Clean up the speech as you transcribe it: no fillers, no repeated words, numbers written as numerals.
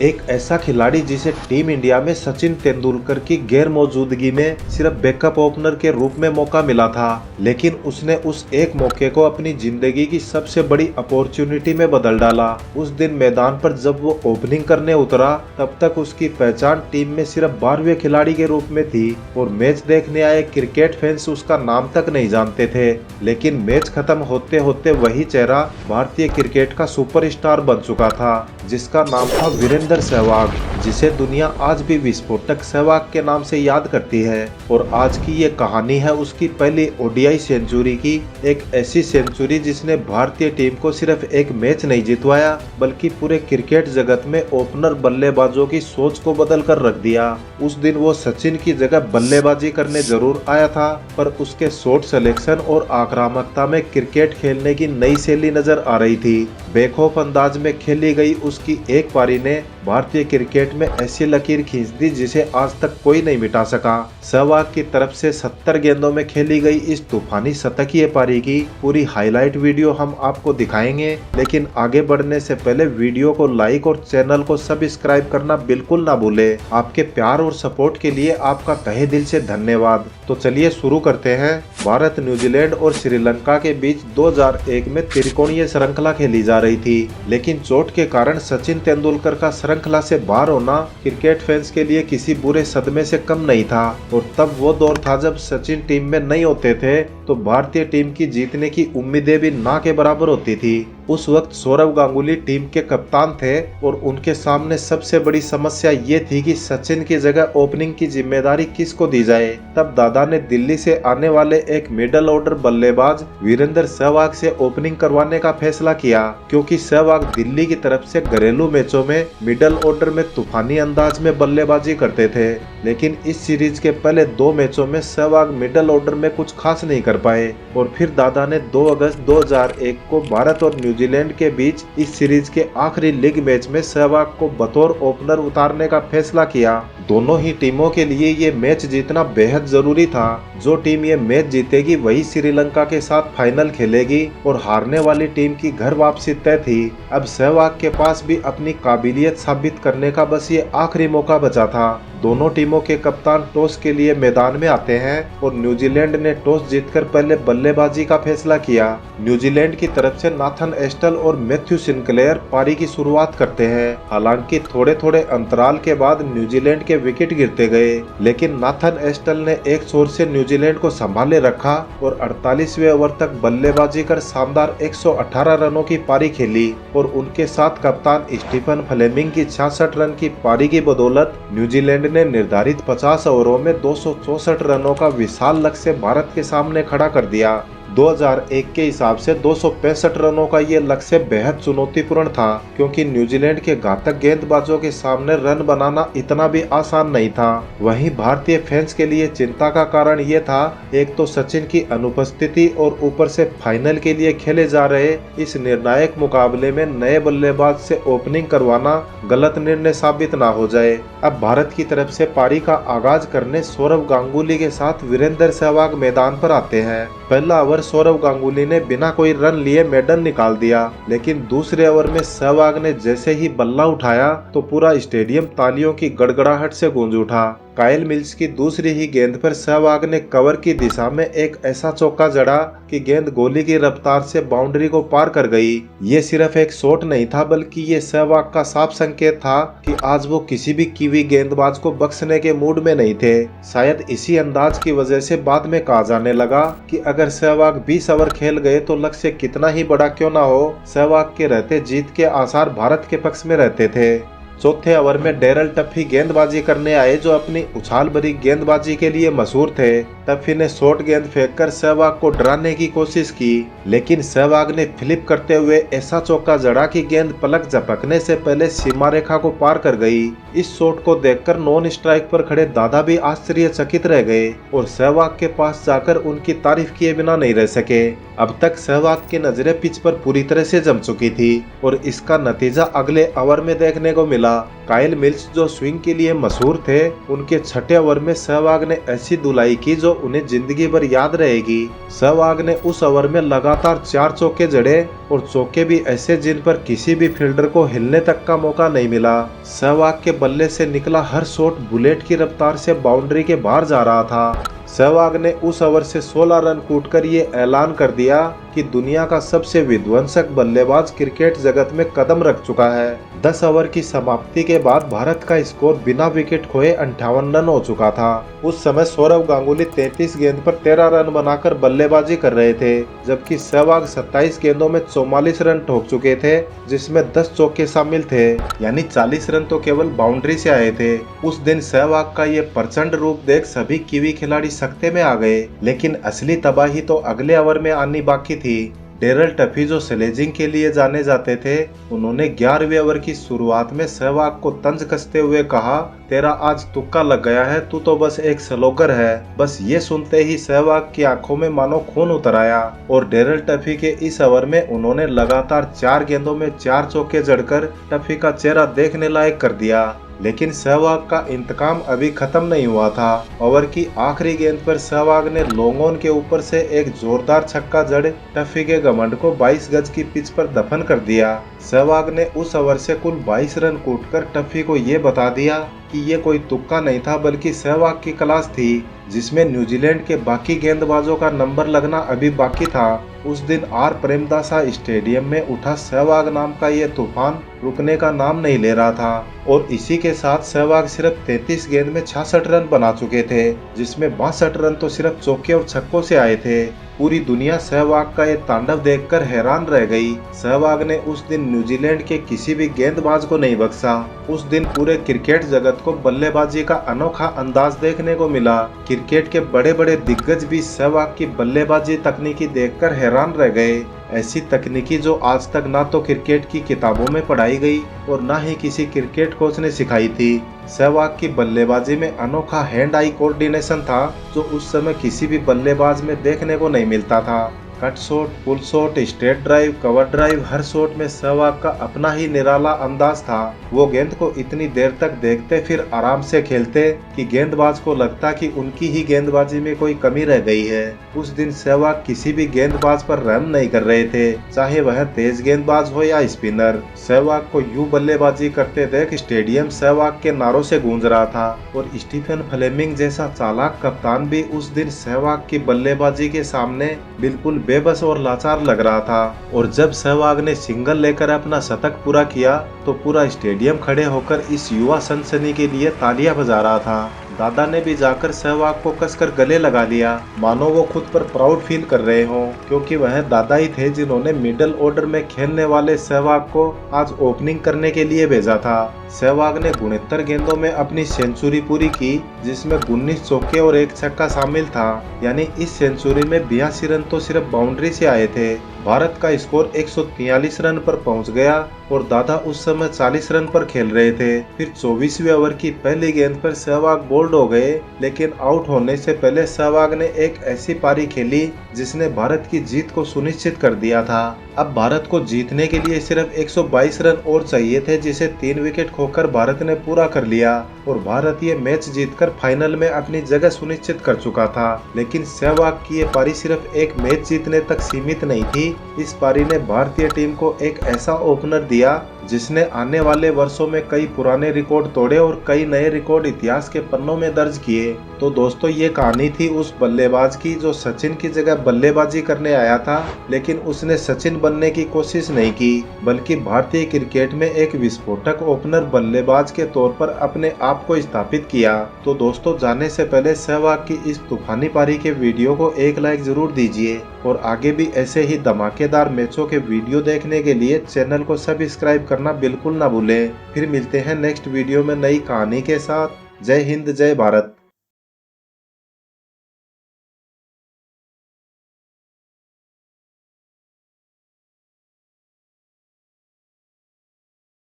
एक ऐसा खिलाड़ी जिसे टीम इंडिया में सचिन तेंदुलकर की गैर मौजूदगी में सिर्फ बैकअप ओपनर के रूप में मौका मिला था, लेकिन उसने उस एक मौके को अपनी जिंदगी की सबसे बड़ी अपॉर्चुनिटी में बदल डाला। उस दिन मैदान पर जब वो ओपनिंग करने उतरा तब तक उसकी पहचान टीम में सिर्फ 12वें खिलाड़ी के रूप में थी और मैच देखने आए क्रिकेट फैंस उसका नाम तक नहीं जानते थे। लेकिन मैच खत्म होते होते वही चेहरा भारतीय क्रिकेट का सुपरस्टार बन चुका था, जिसका नाम था वीरेंद्र सहवाग, जिसे दुनिया आज भी विस्फोटक सहवाग के नाम से याद करती है। और आज की ये कहानी है उसकी पहली ओडीआई सेंचुरी की, एक ऐसी सेंचुरी जिसने भारतीय टीम को सिर्फ एक मैच नहीं जितवाया बल्कि पूरे क्रिकेट जगत में ओपनर बल्लेबाजों की सोच को बदल कर रख दिया। उस दिन वो सचिन की जगह बल्लेबाजी करने जरूर आया था, पर उसके शॉट सिलेक्शन और आक्रामकता में क्रिकेट खेलने की नई शैली नजर आ रही थी। बेखौफ अंदाज में खेली गई उसकी एक पारी ने भारतीय क्रिकेट में ऐसी लकीर खींच दी जिसे आज तक कोई नहीं मिटा सका। सहवाग की तरफ से 70 गेंदों में खेली गई इस तूफानी शतकीय पारी की पूरी हाईलाइट वीडियो हम आपको दिखाएंगे, लेकिन आगे बढ़ने से पहले वीडियो को लाइक और चैनल को सब्सक्राइब करना बिल्कुल ना भूले। आपके प्यार और सपोर्ट के लिए आपका तहे दिल से धन्यवाद। तो चलिए शुरू करते हैं। भारत, न्यूजीलैंड और श्रीलंका के बीच 2001 में त्रिकोणीय श्रृंखला खेली जा रही थी, लेकिन चोट के कारण सचिन तेंदुलकर का श्रृंखला से बाहर होना क्रिकेट फैंस के लिए किसी बुरे सदमे से कम नहीं था। और तब वो दौर था जब सचिन टीम में नहीं होते थे तो भारतीय टीम की जीतने की उम्मीदें भी ना के बराबर होती थी। उस वक्त सौरव गांगुली टीम के कप्तान थे और उनके सामने सबसे बड़ी समस्या ये थी कि सचिन की जगह ओपनिंग की जिम्मेदारी किसको दी जाए। तब दादा ने दिल्ली से आने वाले एक मिडल ऑर्डर बल्लेबाज वीरेंद्र सहवाग से ओपनिंग करवाने का फैसला किया, क्योंकि सहवाग दिल्ली की तरफ से घरेलू मैचों में मिडल ऑर्डर में तूफानी अंदाज में बल्लेबाजी करते थे। लेकिन इस सीरीज के पहले 2 मैचों में सहवाग मिडल ऑर्डर में कुछ खास नहीं कर पाए और फिर दादा ने 2 अगस्त 2001 को भारत और न्यूजीलैंड के बीच इस सीरीज के आखिरी लीग मैच में सहवाग को बतौर ओपनर उतारने का फैसला किया। दोनों ही टीमों के लिए ये मैच जीतना बेहद जरूरी था। जो टीम ये मैच जीतेगी वही श्रीलंका के साथ फाइनल खेलेगी और हारने वाली टीम की घर वापसी तय थी। अब सहवाग के पास भी अपनी काबिलियत साबित करने का बस ये आखिरी मौका बचा था। दोनों टीमों के कप्तान टॉस के लिए मैदान में आते हैं और न्यूजीलैंड ने टॉस जीतकर पहले बल्लेबाजी का फैसला किया। न्यूजीलैंड की तरफ से नाथन एस्टल और मैथ्यू सिंक्लेयर पारी की शुरुआत करते हैं। हालांकि थोड़े थोड़े अंतराल के बाद न्यूजीलैंड के विकेट गिरते गए, लेकिन नाथन एस्टल ने एक छोर से न्यूजीलैंड को संभाले रखा और 48वें ओवर तक बल्लेबाजी कर शानदार 118 रनों की पारी खेली और उनके साथ कप्तान स्टीफन फ्लेमिंग की 66 रन की पारी की बदौलत न्यूजीलैंड ने निर्धारित 50 ओवरों में 264 रनों का विशाल लक्ष्य भारत के सामने खड़ा कर दिया। 2001 के हिसाब से 265 रनों का ये लक्ष्य बेहद चुनौतीपूर्ण था, क्योंकि न्यूजीलैंड के घातक गेंदबाजों के सामने रन बनाना इतना भी आसान नहीं था। वहीं भारतीय फैंस के लिए चिंता का कारण ये था, एक तो सचिन की अनुपस्थिति और ऊपर से फाइनल के लिए खेले जा रहे इस निर्णायक मुकाबले में नए बल्लेबाज से ओपनिंग करवाना गलत निर्णय साबित ना हो जाए। अब भारत की तरफ से पारी का आगाज करने सौरव गांगुली के साथ वीरेंद्र सहवाग मैदान पर आते हैं। पहला ओवर सौरव गांगुली ने बिना कोई रन लिए मेडन निकाल दिया, लेकिन दूसरे ओवर में सहवाग ने जैसे ही बल्ला उठाया तो पूरा स्टेडियम तालियों की गड़गड़ाहट से गूंज उठा। काइल मिल्स की दूसरी ही गेंद पर सहवाग ने कवर की दिशा में एक ऐसा चौका जड़ा कि गेंद गोली की रफ्तार से बाउंड्री को पार कर गई। ये सिर्फ एक शॉट नहीं था, बल्कि ये सहवाग का साफ संकेत था कि आज वो किसी भी कीवी गेंदबाज को बख्शने के मूड में नहीं थे। शायद इसी अंदाज की वजह से बाद में कहा जाने लगा कि अगर सहवाग 20 ओवर खेल गए तो लक्ष्य कितना ही बड़ा क्यों ना हो, सहवाग के रहते जीत के आसार भारत के पक्ष में रहते थे। चौथे ओवर में डेरल टफी गेंदबाजी करने आए, जो अपनी उछाल भरी गेंदबाजी के लिए मशहूर थे। टफी ने शॉर्ट गेंद फेंककर सहवाग को डराने की कोशिश की, लेकिन सहवाग ने फ्लिप करते हुए ऐसा चौका जड़ा कि गेंद पलक झपकने से पहले सीमा रेखा को पार कर गई। इस शॉट को देखकर नॉन स्ट्राइक पर खड़े दादा भी आश्चर्यचकित रह गए और सहवाग के पास जाकर उनकी तारीफ किए बिना नहीं रह सके। अब तक सहवाग की नजरें पिच पर पूरी तरह से जम चुकी थी और इसका नतीजा अगले ओवर में देखने को मिला। मिला। काइल मिल्स जो स्विंग के लिए मशहूर थे, उनके छठे ओवर में सहवाग ने ऐसी धुलाई की जो उन्हें जिंदगी भर याद रहेगी। सहवाग ने उस ओवर में लगातार 4 चौके जड़े और चौके भी ऐसे जिन पर किसी भी फील्डर को हिलने तक का मौका नहीं मिला। सहवाग के बल्ले से निकला हर शॉट बुलेट की रफ्तार से बाउंड्री के बाहर जा रहा था। सहवाग ने उस ओवर से 16 रन कूटकर ये ऐलान कर दिया कि दुनिया का सबसे विध्वंसक बल्लेबाज क्रिकेट जगत में कदम रख चुका है। 10 ओवर की समाप्ति के बाद भारत का स्कोर बिना विकेट खोए 58 रन हो चुका था। उस समय सौरव गांगुली 33 गेंद पर 13 रन बनाकर बल्लेबाजी कर रहे थे, जबकि सहवाग 27 गेंदों में 44 रन ठोक चुके थे, जिसमें 10 चौके शामिल थे, यानी 40 रन तो केवल बाउंड्री से आए थे। उस दिन सहवाग का ये प्रचंड रूप देख सभी कीवी खिलाड़ी सकते में आ गए, लेकिन असली तबाही तो अगले ओवर में आनी बाकी थी। डेरल टफी जो स्लेजिंग के लिए जाने जाते थे, उन्होंने 11वें ओवर की शुरुआत में सहवाग को तंज कसते हुए कहा, तेरा आज तुक्का लग गया है, तू तो बस एक स्लोगर है। बस ये सुनते ही सहवाग की आंखों में मानो खून उतर आया और डेरल टफी के इस ओवर में उन्होंने लगातार 4 गेंदों में 4 चौके जड़कर टफी का चेहरा देखने लायक कर दिया। लेकिन सहवाग का इंतकाम अभी खत्म नहीं हुआ था। ओवर की आखिरी गेंद पर सहवाग ने लॉन्ग ऑन के ऊपर से एक जोरदार छक्का जड़ टफी के घमंड को 22 गज की पिच पर दफन कर दिया। सहवाग ने उस ओवर से कुल 22 रन कूटकर टफी को ये बता दिया कि ये कोई तुक्का नहीं था, बल्कि सहवाग की क्लास थी, जिसमें न्यूजीलैंड के बाकी गेंदबाजों का नंबर लगना अभी बाकी था। उस दिन आर प्रेमदासा स्टेडियम में उठा सहवाग नाम का ये तूफान रुकने का नाम नहीं ले रहा था और इसी के साथ सहवाग सिर्फ 33 गेंद में 66 रन बना चुके थे, जिसमें 62 रन तो सिर्फ चौके और छक्कों से आए थे। पूरी दुनिया सहवाग का ये तांडव देखकर हैरान रह गई। सहवाग ने उस दिन न्यूजीलैंड के किसी भी गेंदबाज को नहीं बख्शा। उस दिन पूरे क्रिकेट जगत को बल्लेबाजी का अनोखा अंदाज देखने को मिला। क्रिकेट के बड़े बड़े दिग्गज भी सहवाग की बल्लेबाजी तकनीकी देखकर हैरान रह गए। ऐसी तकनीकी जो आज तक ना तो क्रिकेट की किताबों में पढ़ाई गई और ना ही किसी क्रिकेट कोच ने सिखाई थी। सहवाग की बल्लेबाजी में अनोखा हैंड आई कोऑर्डिनेशन था, जो उस समय किसी भी बल्लेबाज में देखने को नहीं मिलता था। Cut shot, pull shot, straight drive, cover drive, हर शॉट में सहवाग का अपना ही निराला अंदाज था। वो गेंद को इतनी देर तक देखते फिर आराम से खेलते कि गेंदबाज को लगता कि उनकी ही गेंदबाजी में कोई कमी रह गई है। उस दिन सहवाग किसी भी गेंदबाज पर रहम नहीं कर रहे थे, चाहे वह तेज गेंदबाज हो या स्पिनर। सहवाग को यूं बल्लेबाजी करते देख स्टेडियम सहवाग के नारों से गूंज रहा था और स्टीफन फ्लेमिंग जैसा चालाक कप्तान भी उस दिन सहवाग की बल्लेबाजी के सामने बिल्कुल बेबस और लाचार लग रहा था। और जब सहवाग ने सिंगल लेकर अपना शतक पूरा किया तो पूरा स्टेडियम खड़े होकर इस युवा सनसनी के लिए तालियां बजा रहा था। दादा ने भी जाकर सहवाग को कसकर गले लगा लिया, मानो वो खुद पर प्राउड फील कर रहे हों, क्योंकि वह दादा ही थे जिन्होंने मिडिल ऑर्डर में खेलने वाले सहवाग को आज ओपनिंग करने के लिए भेजा था। सहवाग ने 69 गेंदों में अपनी सेंचुरी पूरी की, जिसमें 19 चौके और 1 छक्का शामिल था, यानी इस सेंचुरी में 82 रन तो सिर्फ बाउंड्री से आए थे। भारत का स्कोर 143 रन पर पहुंच गया और दादा उस समय 40 रन पर खेल रहे थे। फिर 24वें ओवर की पहली गेंद पर सहवाग बोल्ड हो गए, लेकिन आउट होने से पहले सहवाग ने एक ऐसी पारी खेली जिसने भारत की जीत को सुनिश्चित कर दिया था। अब भारत को जीतने के लिए सिर्फ 122 रन और चाहिए थे, जिसे 3 विकेट खोकर भारत ने पूरा कर लिया और भारत ये मैच जीतकर फाइनल में अपनी जगह सुनिश्चित कर चुका था। लेकिन सहवाग की ये पारी सिर्फ एक मैच जीतने तक सीमित नहीं थी। इस पारी ने भारतीय टीम को एक ऐसा ओपनर दिया जिसने आने वाले वर्षों में कई पुराने रिकॉर्ड तोड़े और कई नए रिकॉर्ड इतिहास के पन्नों में दर्ज किए। तो दोस्तों, ये कहानी थी उस बल्लेबाज की जो सचिन की जगह बल्लेबाजी करने आया था, लेकिन उसने सचिन बनने की कोशिश नहीं की, बल्कि भारतीय क्रिकेट में एक विस्फोटक ओपनर बल्लेबाज के तौर पर अपने आप को स्थापित किया। तो दोस्तों, जाने से पहले सहवाग की इस तूफानी पारी के वीडियो को एक लाइक जरूर दीजिए और आगे भी ऐसे ही धमाकेदार मैचों के वीडियो देखने के लिए चैनल को सब्सक्राइब करना बिल्कुल ना भूलें। फिर मिलते हैं नेक्स्ट वीडियो में नई कहानी के साथ। जय हिंद, जय भारत।